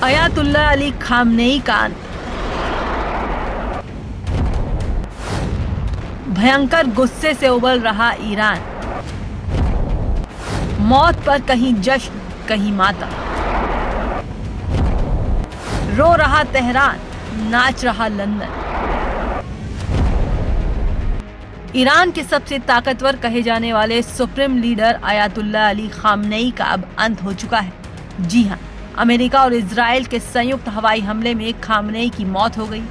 Ayatollah Ali Khamenei का अंत। भयंकर गुस्से से उबल रहा ईरान। मौत पर कहीं जश्न कहीं मातम। रो रहा तेहरान, नाच रहा लंदन। ईरान के सबसे ताकतवर कहे जाने वाले supreme leader Ayatollah Ali Khamenei का अब अंत हो चुका है। जी हां, अमेरिका और इजराइल के संयुक्त हवाई हमले में खामनेई की मौत हो गई।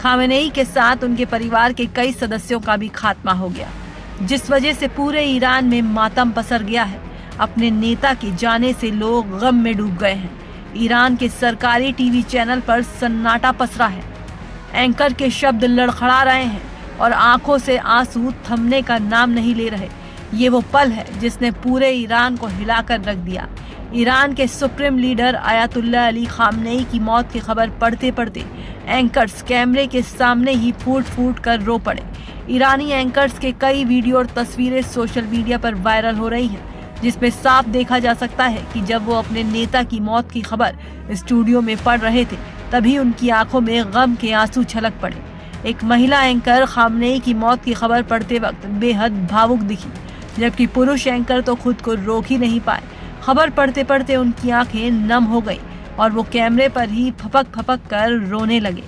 खामनेई के साथ उनके परिवार के कई सदस्यों का भी खात्मा हो गया, जिस वजह से पूरे ईरान में मातम पसर गया है। अपने नेता के जाने से लोग गम में डूब गए हैं। ईरान के सरकारी टीवी चैनल पर सन्नाटा पसरा है। एंकर के शब्द लड़खड़ा रहे हैं और आंखों से आंसू थमने का नाम नहीं ले रहे। ये वो पल है जिसने पूरे ईरान को हिलाकर रख दिया। ईरान के supreme leader Ayatollah Ali Khamenei की मौत की खबर पढ़ते पढ़ते एंकर्स कैमरे के सामने ही फूट फूट कर रो पड़े। ईरानी एंकर्स के कई वीडियो और तस्वीरें सोशल मीडिया पर वायरल हो रही हैं, जिसमें साफ देखा जा सकता है कि जब वो अपने नेता की मौत की खबर स्टूडियो में पढ़ रहे थे, तभी उनकी आंखों में गम के आंसू छलक पड़े। एक महिला एंकर खामनेई की मौत की खबर पढ़ते वक्त बेहद भावुक दिखी, जबकि पुरुष एंकर तो खुद को रोक ही नहीं पाए। खबर पढ़ते पढ़ते उनकी आंखें नम हो गई और वो कैमरे पर ही फपक फपक कर रोने लगे।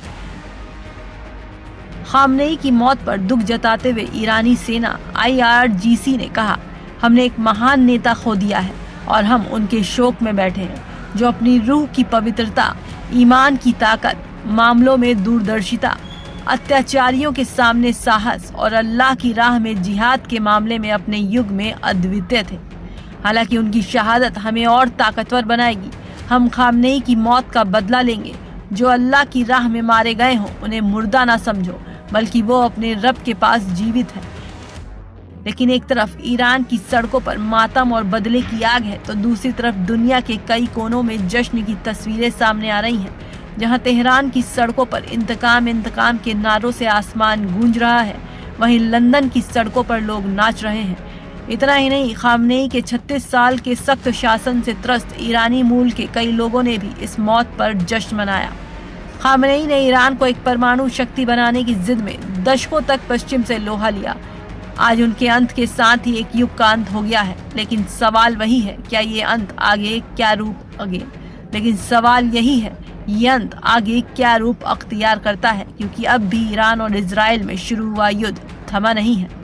खामनेई की मौत पर दुख जताते हुए ईरानी सेना IRGC ने कहा, हमने एक महान नेता खो दिया है और हम उनके शोक में बैठे हैं, जो अपनी रूह की पवित्रता, ईमान की ताकत, मामलों में दूरदर्शिता, अत्याचारियों के सामने साहस और अल्लाह की राह में जिहाद के मामले में अपने युग में अद्वितीय थे। हालांकि उनकी शहादत हमें और ताकतवर बनाएगी। हम खामनेई की मौत का बदला लेंगे। जो अल्लाह की राह में मारे गए हों, उन्हें मुर्दा ना समझो, बल्कि वो अपने रब के पास जीवित है। लेकिन एक तरफ ईरान की सड़कों पर मातम और बदले की आग है, तो दूसरी तरफ दुनिया के कई कोनों में जश्न की तस्वीरें सामने आ रही हैं, जहां तेहरान की सड़कों पर इंतकाम इंतकाम के नारों से आसमान गूंज रहा है, वहीं लंदन की सड़कों पर लोग नाच रहे हैं। इतना ही नहीं, खामनेई के 36 साल के सख्त शासन से त्रस्त ईरानी मूल के कई लोगों ने भी इस मौत पर जश्न मनाया। खामनेई ने ईरान को एक परमाणु शक्ति बनाने की जिद में दशकों तक पश्चिम से लोहा लिया। आज उनके अंत के साथ ही एक युग का अंत हो गया है। लेकिन सवाल वही है, क्या ये अंत आगे क्या रूप लेकिन सवाल यही है, ये अंत आगे क्या रूप अख्तियार करता है, क्योंकि अब भी ईरान और इजराइल में शुरू हुआ युद्ध थमा नहीं है।